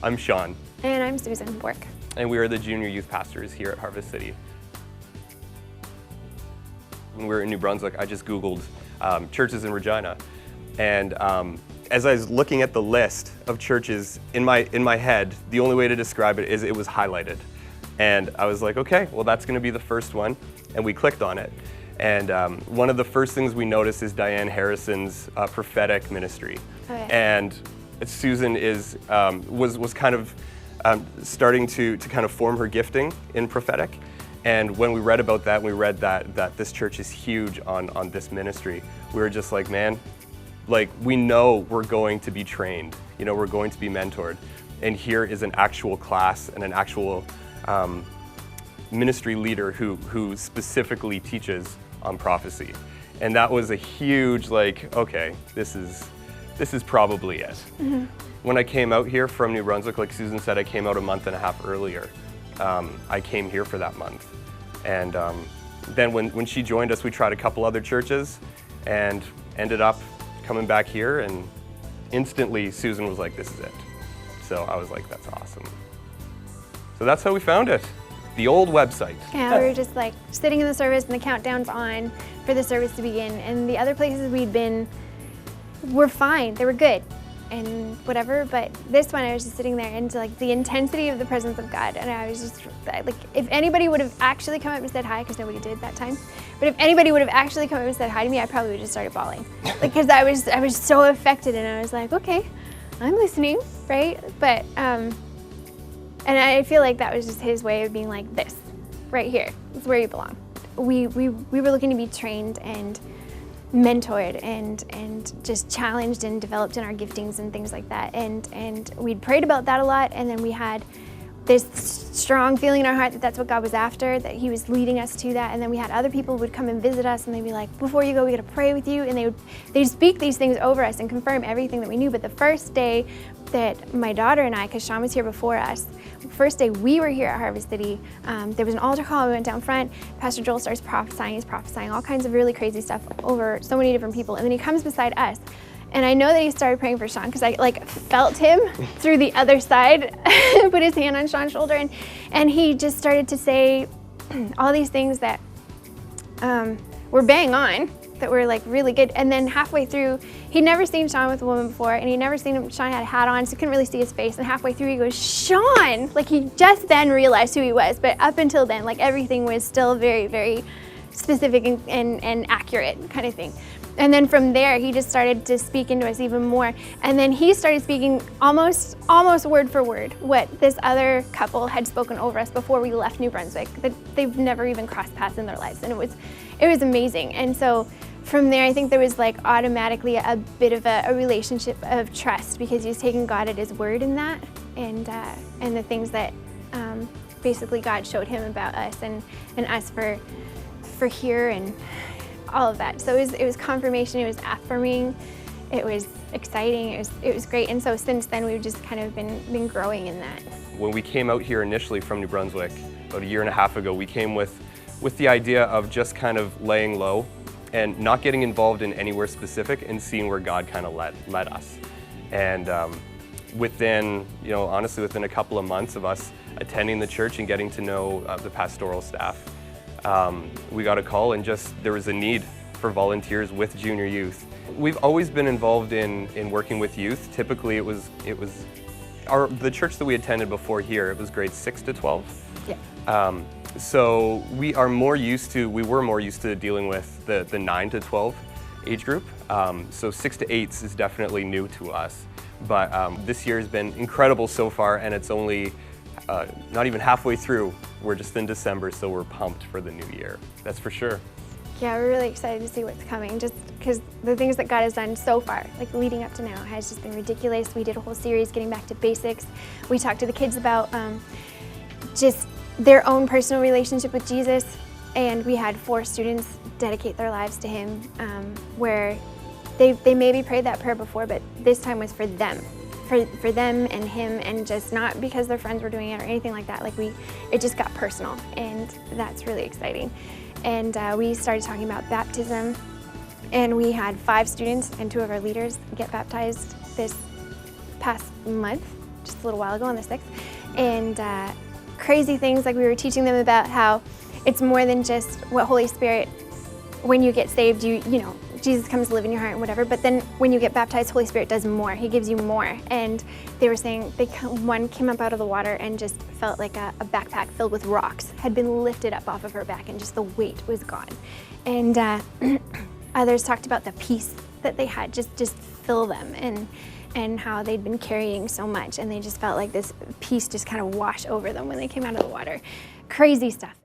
I'm Shawn. And I'm Susan Bork. And we are the junior youth pastors here at Harvest City. When we were in New Brunswick, I just Googled churches in Regina. And as I was looking at the list of churches in my head, the only way to describe it is it was highlighted. And I was like, okay, well that's gonna be the first one. And we clicked on it. And one of the first things we noticed is Diane Harrison's prophetic ministry. Oh, yeah. And Susan was kind of starting to kind of form her gifting in prophetic. And when we read about that, we read that this church is huge on this ministry, we were just like, man, like we know we're going to be trained, you know, we're going to be mentored. And here is an actual class and an actual ministry leader who specifically teaches on prophecy. And that was a huge, like, okay, this is probably it. Mm-hmm. When I came out here from New Brunswick, like Susan said, I came out a month and a half earlier. I came here for that month. And then when she joined us, we tried a couple other churches and ended up coming back here, and instantly Susan was like, this is it. So I was like, that's awesome. So that's how we found it. The old website. Yeah, we were just like sitting in the service and the countdown's on for the service to begin. And the other places we'd been were fine, they were good and whatever, but this one I was just sitting there and like the intensity of the presence of God, and I was just like, if anybody would have actually come up and said hi, because nobody did that time, but if anybody would have actually come up and said hi to me, I probably would have just started bawling. Like, because I was so affected, and I was like, okay, I'm listening, right? But and I feel like that was just his way of being like, this, right here, is where you belong. We were looking to be trained and mentored and just challenged and developed in our giftings and things like that. And we'd prayed about that a lot, and then we had this strong feeling in our heart that that's what God was after, that he was leading us to that. And then we had other people who would come and visit us, and they'd be like, before you go, we gotta pray with you. And they'd speak these things over us and confirm everything that we knew. But the first day that my daughter and I, because Shawn was here before us, first day we were here at Harvest City, there was an altar call, we went down front, Pastor Joel starts prophesying, he's prophesying all kinds of really crazy stuff over so many different people, and then he comes beside us. And I know that he started praying for Shawn because I like felt him through the other side, put his hand on Shawn's shoulder, and he just started to say all these things that were bang on, that were like really good. And then halfway through, he'd never seen Shawn with a woman before, and he'd never seen him, Shawn had a hat on, so he couldn't really see his face. And halfway through he goes, Shawn! Like he just then realized who he was, but up until then, like everything was still very, very specific and accurate kind of thing. And then from there, he just started to speak into us even more. And then he started speaking almost word for word what this other couple had spoken over us before we left New Brunswick, that they've never even crossed paths in their lives. And it was amazing. And so from there, I think there was like automatically a bit of a relationship of trust, because he was taking God at his word in that, and the things that basically God showed him about us and us for here and all of that. So it was confirmation, it was affirming, it was exciting, it was great. And so since then we've just kind of been growing in that. When we came out here initially from New Brunswick about a year and a half ago, we came with the idea of just kind of laying low and not getting involved in anywhere specific and seeing where God kind of led us. And within, you know, honestly within a couple of months of us attending the church and getting to know the pastoral staff, we got a call, and just there was a need for volunteers with junior youth. We've always been involved in working with youth. Typically it was the church that we attended before here, it was grades 6 to 12. Yeah. So we were more used to dealing with the 9 to 12 age group. So 6 to 8s is definitely new to us. But this year has been incredible so far, and it's only not even halfway through. We're just in December, so we're pumped for the new year. That's for sure. Yeah, we're really excited to see what's coming, just because the things that God has done so far, like leading up to now, has just been ridiculous. We did a whole series getting back to basics. We talked to the kids about just their own personal relationship with Jesus, and we had 4 students dedicate their lives to him, where they maybe prayed that prayer before, but this time was for them. For them and him, and just not because their friends were doing it or anything like that. Like it just got personal, and that's really exciting. And we started talking about baptism, and we had 5 students and 2 of our leaders get baptized this past month, just a little while ago on the 6th. And crazy things, like we were teaching them about how it's more than just what Holy Spirit, when you get saved, you know, Jesus comes to live in your heart and whatever, but then when you get baptized, Holy Spirit does more. He gives you more. And they were saying one came up out of the water and just felt like a backpack filled with rocks had been lifted up off of her back, and just the weight was gone. And others talked about the peace that they had just fill them, and how they'd been carrying so much, and they just felt like this peace just kind of wash over them when they came out of the water. Crazy stuff.